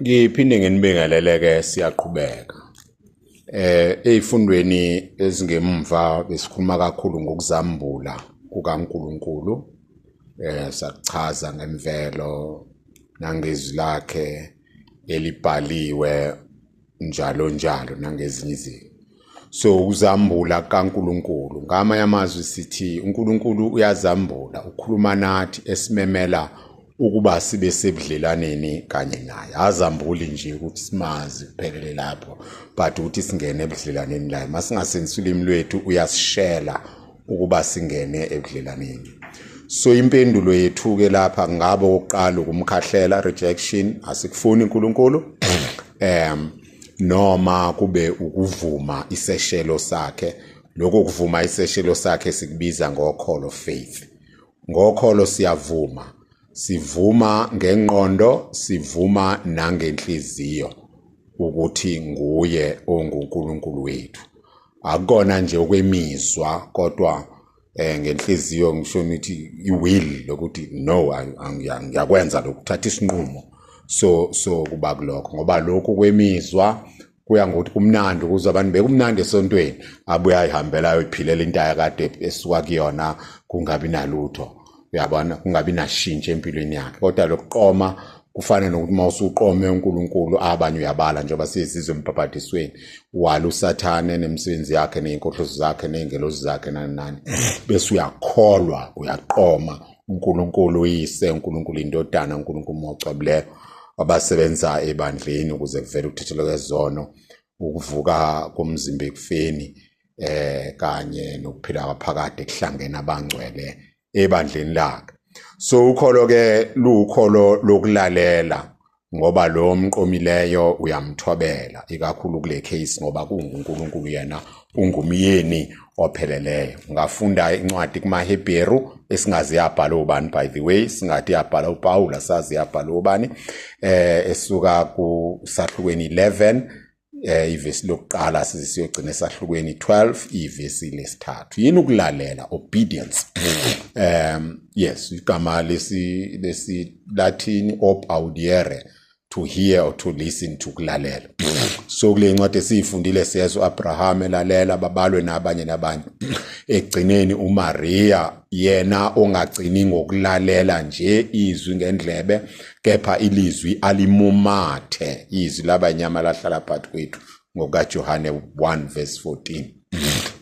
Ngiphinde nginibingelele-ke siyaqhubeka. Ezifundweni ezingemva besikhuluma kakhulu ngokuzambula kukaNkulunkulu. Sachaza ngemvelo nangezwi lakhe elibhaliwe njalo njalo nangezinye izinto. So ukuzambula kaNkulunkulu ngamanye amazwi sithi uNkulunkulu uyazambula, ukhuluma nathi esimemela ukuba sibe sebudlelaneni kanye naye. Azambuli nje ukuthi simazi kuphelele lapho, but ukuthi singene ebudlelaneni naye. Masingasebenzisi ulimi lwethu uyasishela ukuba singene ebudlelaneni. So impendulo yethu ke lapha ngabo oqala ukumkhahlela, rejection, asikufuni uNkulunkulu, noma kube ukuvuma iseshelo sakhe. Lokho kuvuma iseshelo sakhe sikubiza ngokholo faith. Ngokholo siyavuma. Sivuma ngengqondo, sivuma nangenhliziyo ukuthi nguye onguNkulunkulu wethu. Akukona nje okwemizwa kodwa ngenhliziyo ngisho ukuthi iwill lokuthi no ngiyakwenza lokhu, thatha isinqumo. So kuba kulokho ngoba lokhu kwemizwa kuya ngokuthi kumnandi ukuze abantu bekumnandi esontweni abuye ayihambela uyiphilela into yakade esuka kuyona kungabi nalutho. Uyabona kungabi nashintshe empilweni yakhe. Kodwa lokuqoma kufanele nokuthi mawusuqome uNkulunkulu abanye uyabala njengoba siyizizwe emphaphathisweni wala uSathane nemisebenzi yakhe neinkohliso zakhe neingelosi zakhe nani bese uyakholwa uyaqoma uNkulunkulu uyise, uNkulunkulu indodana, uNkulunkulu umocwebileyo abasebenza ebandleni ukuze kuvele ukuthethelwa kwezono, ukuvuka komzimba ekufeni kanye nokuphila kwaphakade ekuhlangene abangcwele ebandleni lakhe. So ukholo ke lukholo lokulalela ngoba lo mqomileyo uyamthobela ikakhulu kule case ngoba kunguNkulunkulu yena ungumyeni opheleleyo. Ngafunda incwadi kumaHebheru esingazi yabhala ubani, by the way, singathi yabhala uPaul asazi yabhala ubani, esuka kusahlukweni 11 ivesi lokuqala size siyogcina esahlukweni 12 ivesi lesithathu. Yini ukulalela? Obedience. Yes, igama lesi Latin ob audiere, to hear or to listen, to kulalela. So kule ncwadi esifundile siyezwa uAbraham elalela, babalwe nabanye egcineni uMaria yena ongagcini ngokulalela nje izwi ngendlebe kepha ilizwi alimumathe, izwi labanyama lahlala phakathi kwethu ngokaJohane 1:14.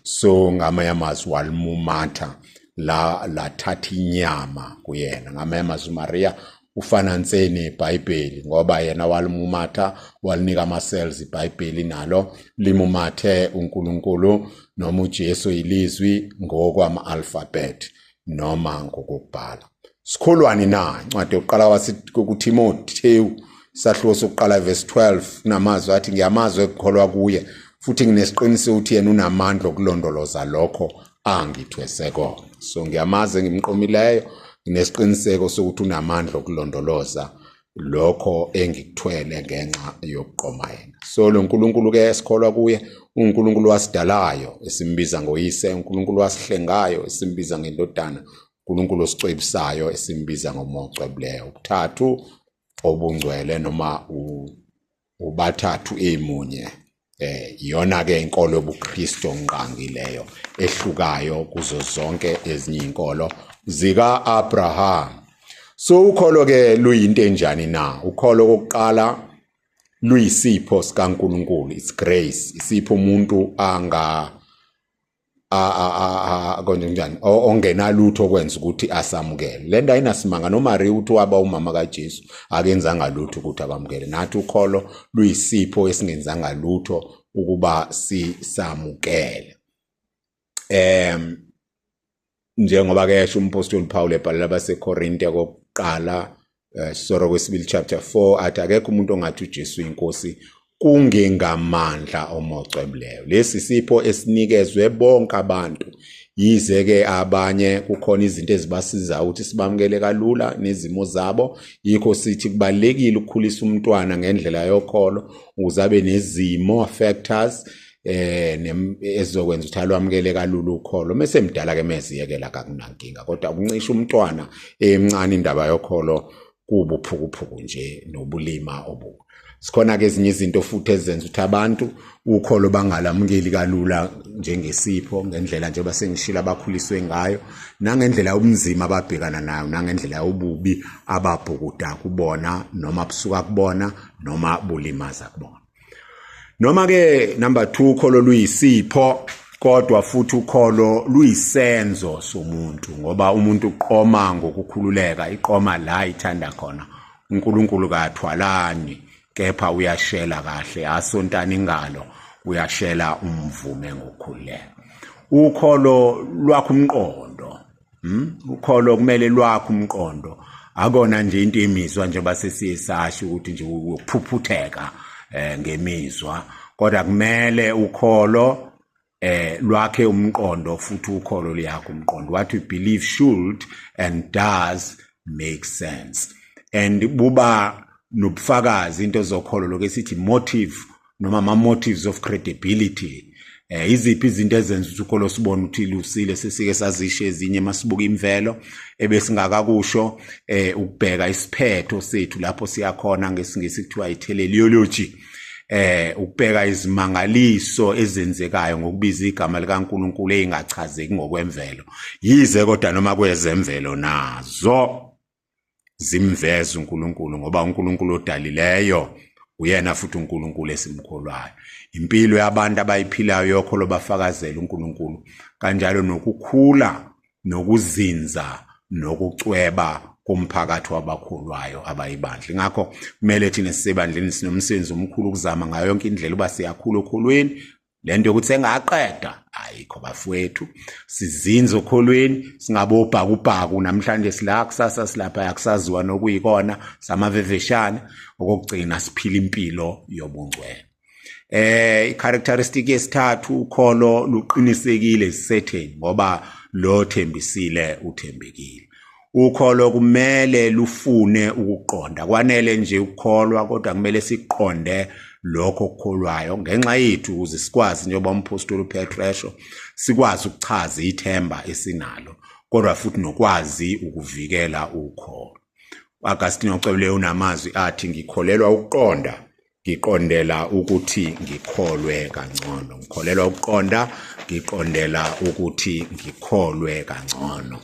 So ngamanye amazwi walimumatha lathatha inyama kuyena. Ngamanye amazwi uMaria ufananise neBhayibheli ngoba yena walimumatha, walinika ama-cells iBhayibheli nalo limumathe uNkulunkulu noma uJesu ilizwi ngokwama-alphabet noma ngokubhala. Sikholwani na incwadi yokuqala kuTimotheyu isahluko sokuqala verse 12 kunamazwi athi ngiyamazwe ekukholwa kuye futhi nginesiqiniseko ukuthi yena unamandla okulondoloza lokho angithwese kona. So ngiyamaze ngimqomileyo, nginesiqiniseko sokuthi unamandla okulondoloza lokho engikuthwele ngenxa yokuqoma yena. So lo nkulunkulu ke esikholwa kuye uNkulunkulu wasidalayo esimbiza ngoyise, uNkulunkulu wasihlengayo esimbiza ngendodana, uNkulunkulu osicwebisayo esimbiza ngomocwebileyo. Ukuthathu obungcwele noma ubathathu emunye. Iyona ke inkolo yobuKristu onqangileyo ehlukayo kuzo zonke ezinye inkolo zika Abraham. So ukholo ke luyinto enjani na? Ukholo kokuqala luyisipho sikaNkulunkulu, it's grace, isipho umuntu konjani ongenalutho okwenza ukuthi asamukele. Lenda ayinasimanga noMaria uthi waba umama kaJesu akenzanga lutho ukuthi abamukele. Nathi ukholo luyisipho esingenzanga lutho ukuba sisamukele. Njengoba ke esho umpostoli Paul ebhalela abaseKorinte kokuqala sura kwesibili chapter 4 athi akekho umuntu ongathi uJesu inkosi kungengamandla omocwebileyo. Lesi sipho esinikezwe bonke abantu, yize ke abanye kukhona izinto ezibasiza ukuthi sibamukele kalula nezimo zabo. Yikho sithi kubalekile ukukhulisa umntwana ngendlela yokholo ukuze abe nezimo factors ezokwenza ukuthi alwamukele kalula ukholo. Mase mdala ke meziyekela kakunankinga, kodwa ukuncisha umntwana emncane indaba yokholo kubuphukuphuku nje nobulima obu. Sikhona ke ezinye izinto futhi ezenza ukuthi abantu ukholo bangalamukeli kalula njengesipho ngendlela nje basengishila abakhuliswe ngayo nangendlela ubunzima ababhekana nayo nangendlela ububi ababhukuda kubona noma busuka kubona noma bulimaza kubona. Noma ke number 2 ukholo luyisipho kodwa futhi ukholo luyisenzo somuntu ngoba umuntu uqoma ngokukhululeka iqoma la ithanda khona uNkulunkulu kathwalani kepha uyashela kahle asontana ingalo uyashela umvume ngokukhululeka. Ukholo lwakho umqondo ukholo kumele lwakho umqondo akona nje into emizwa nje basesiye sasho ukuthi nje ukuphuphutheka ngemizwa kodwa kumele ukholo lwakhe umqondo futhi ukholo liyakho umqondo what we believe should and does make sense and buba nobufakazi into zokholo lokesithi motive noma ama motives of credibility iziphi izinto ezenza ukuthi ukholo sibone ukuthi lusile sesike sazishe ezinye masibuka imvelo ebesingakakusho ukubheka isiphetho sethu lapho siyakhona ngesingisi kuthiwa i-teleology ukubheka izimangaliso ezenzekayo ngokubiza igama likaNkulunkulu engachazeki ngokwemvelo yize kodwa noma kwezemvelo nazo zimveza uNkulunkulu ngoba uNkulunkulu odalileyo uyena futhi uNkulunkulu esimkholwayo impilo yabantu abayiphilayo yokholo bafakazela uNkulunkulu kanjalo nokukhula nokuzinza nokucweba kumphakathi wabakholwayo abayibandla ngakho kumele thina sisebandleni sinomsebenzi omkhulu ukuzama ngayo yonke indlela uba siyakhula okholweni lento ukuthi engaqeda ayikho bafowethu sizinze okholweni singabobhakubhaku namhlanje sila kusasa silapha yakusaziwa nokuyikona samaveveshana okugcina siphila impilo yobungcwele i-characteristic yesithathu ukholo luqinisekile certain ngoba lo thembisile uthembekile ukholo kumele lufune ukuqonda kwanele nje ukukholwa kodwa kumele siqonde lokho okukholwayo ngenxa yethu ukuze sikwazi njengoba umpostoli uPetresho sikwazi ukuchaza ithemba esinalo kodwa futhi nokwazi ukuvikela ukholo Augustine ucebule unamazwi athi ngikholelwa ukuqonda ngiqondela ukuthi ngikholwe kangcono ngikholelwa ukuqonda ngiqondela ukuthi ngikholwe kangcono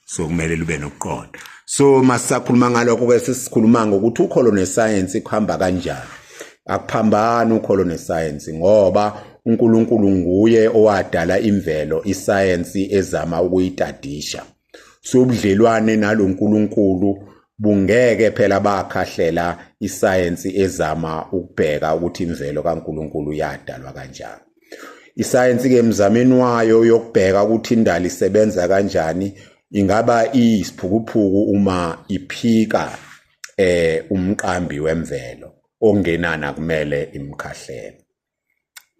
so kumele lube nokuqonda so masakhuluma ngalokho ke sesikhuluma ngokuthi ukholo nescience kuhamba kanjani akuphambana ukholo nescience ngoba uNkulunkulu nguye owadala imvelo iscience ezama ukuyitadisha so ubudlelwane naloNkulunkulu bungeke phela bakhahlela iscience ezama ukubheka ukuthi imvelo kaNkulunkulu yadalwa kanjani iscience ke emzameni wayo yokubheka ukuthi indalo isebenza kanjani ingaba isiphukuphuku uma iphika umqambi wemvelo ongenana kumele imkhahlele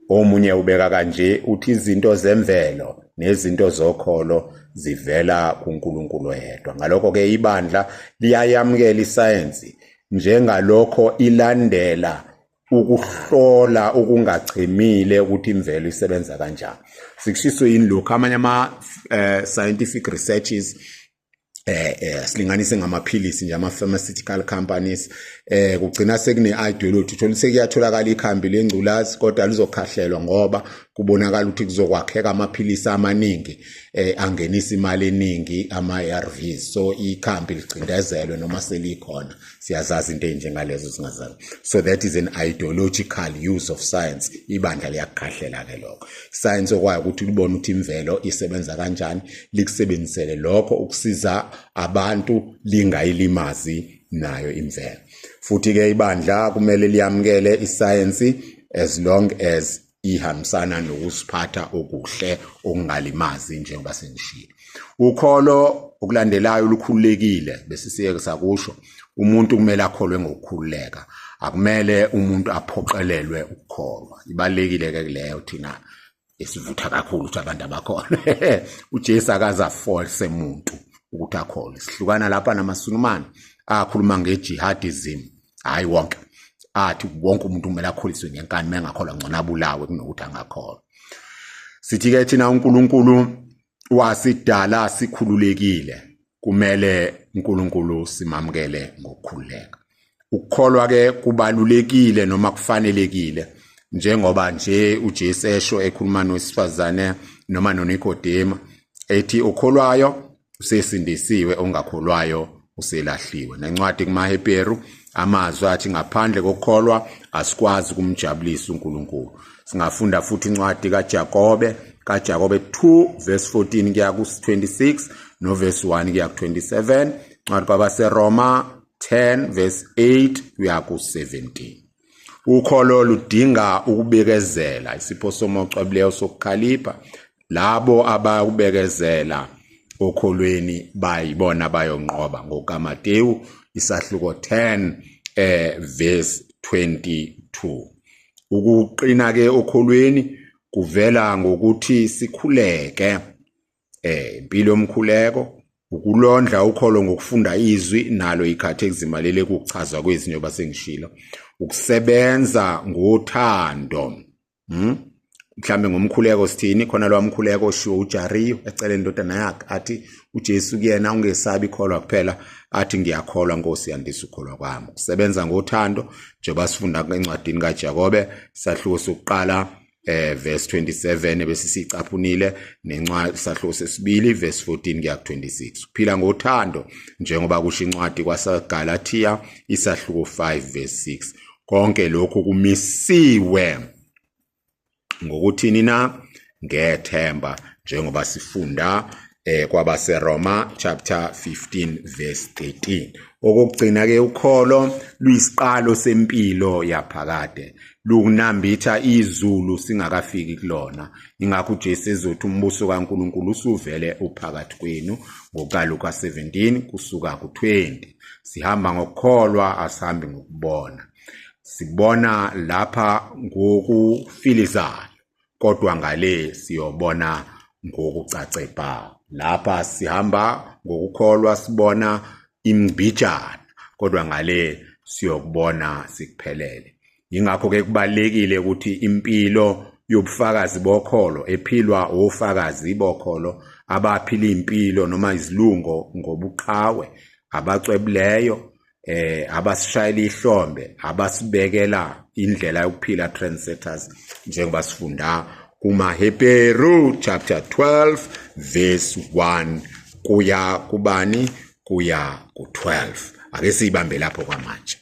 omunye ubeka kanje uthi izinto zemvelo nezinto zokholo zivela kuNkulunkulu yedwa ngalokho ke ibandla liyayamukela iscience njengalokho ilandela ukuhlola okungachemile ukuthi imvelo isebenza kanjani sikushiso yini lokho amanye ama scientific researches silinganise ngamaphilisi nje ama pharmaceutical companies kugcina sekune ideology uthola sekuyatholakala ikhambi lengculazi kodwa lizokhahlelwa ngoba kubonakala ukuthi kuzokwakheka amaphilisi amaningi angenisa imali eningi ama-ARVs so ikhambi licindezelwe noma selikhona siyazazi into enjengalezo singazazi so that is an ideological use of science ibandla liyakhahlela ke lokho science okwayo ukuthi libone ukuthi imvelo isebenza kanjani likusebenzisele lokho ukusiza abantu lingayilimazi nayo imvelo futhi ke ibandla kumele liyamukele iscience as long as ihambisana nokusiphatha okuhle okungalimazi njengoba sengishilo ukholo okulandelayo lukhululekile bese siyeke sakusho umuntu kumele akholwe ngokukhululeka akumele umuntu aphoqelelwe ukukholwa ibalekile ke kuleyo thina esivutha kakhulu ukuthi abantu abakhona uJesu akaza force umuntu ukuthi akholwe sihlukana lapha namasunumane akhuluma ngejihadism hayi wonke athi wonke umuntu kumele akholiswe ngenkani mengakholwa ngcono abulawe kunokuthi angakholwa sithi ke thina uNkulunkulu wasidala sikhululekile kumele uNkulunkulu simamukele ngokukhuleka. Ukukholwa ke kubalulekile noma kufanelekile njengoba nje uJesu esho ekhuluma nowesifazane noma noNikodema ethi okholwayo usesindisiwe ongakholwayo uselahliwe. Nencwadi kumaHebheru amazwi athi ngaphandle kokukholwa asikwazi kumjabulisa uNkulunkulu. Singafunda futhi incwadi kaJakobe 2 verse 14 kuya ku26 no verse 1 kuya ku27, incwadi kwabaseRoma 10 verse 8 kuya ku17. Ukholo ludinga ukubekezela, isipho somocwebileyo sokukhalipha. Labo abakubekezela okholweni bayibona bayonqoba. ngokaMateyu isahluko 10 verse 22. Ukuqina ke okholweni kuvela ngokuthi sikhuleke, impilo yomkhuleko, ukulondla ukholo ngokufunda izwi nalo iCatechism lele kuchazwa kwezinyo basengishilo, ukusebenza ngothando. Mhlambe ngomkhuleko sithini khona lo mkhuleko oshiwo uJariyo ecela indodana yakhe athi uJesu kuyena ungesabi ikholwa kuphela, athi ngiyakholwa Nkosi yandisa ukholwa kwami. Kusebenza ngothando njengoba sifunda encwadini kaJakobe isahluko sokuqala verse 27 bese sicaphunile nencwadi isahluko sesibili verse 14 kuya ku26. Kuphila ngothando njengoba kusho incwadi kwaseGalatia isahluko 5 verse 6. Konke lokhu kumisiwe ngokuthini na? Ngethemba njengoba sifunda kwabaseRoma chapter 15 verse 13. Okugcina ke ukholo luyisiqalo sempilo yaphakade, lunambitha izulu singakafiki kulona. Ingakho uJesu ezothi umbuso kaNkulunkulu usuvele uphakathi kwenu ngokaLuka 17 kusuka ku20. Sihamba ngokukholwa asihambi ngokubona. Sibona lapha ngokufilizayo kodwa ngale siyobona ngokucacepha. Lapha sihamba ngokukholwa sibona imbijana kodwa ngale siyokubona sikuphelele. Ingakho ke kubalekile ukuthi impilo yobufakazi bokholo ephilwa ofakazi bokholo abaphila impilo noma izilungo ngobuqhawe, abacwebileyo, abasishayela ihlombe, abasibekela indlela yokuphila trendsetters njengoba sifunda kumaHebheru chapter 12 verse 1 kuya kubani? Kuya ku12. Ake sibambe lapho kwamanje.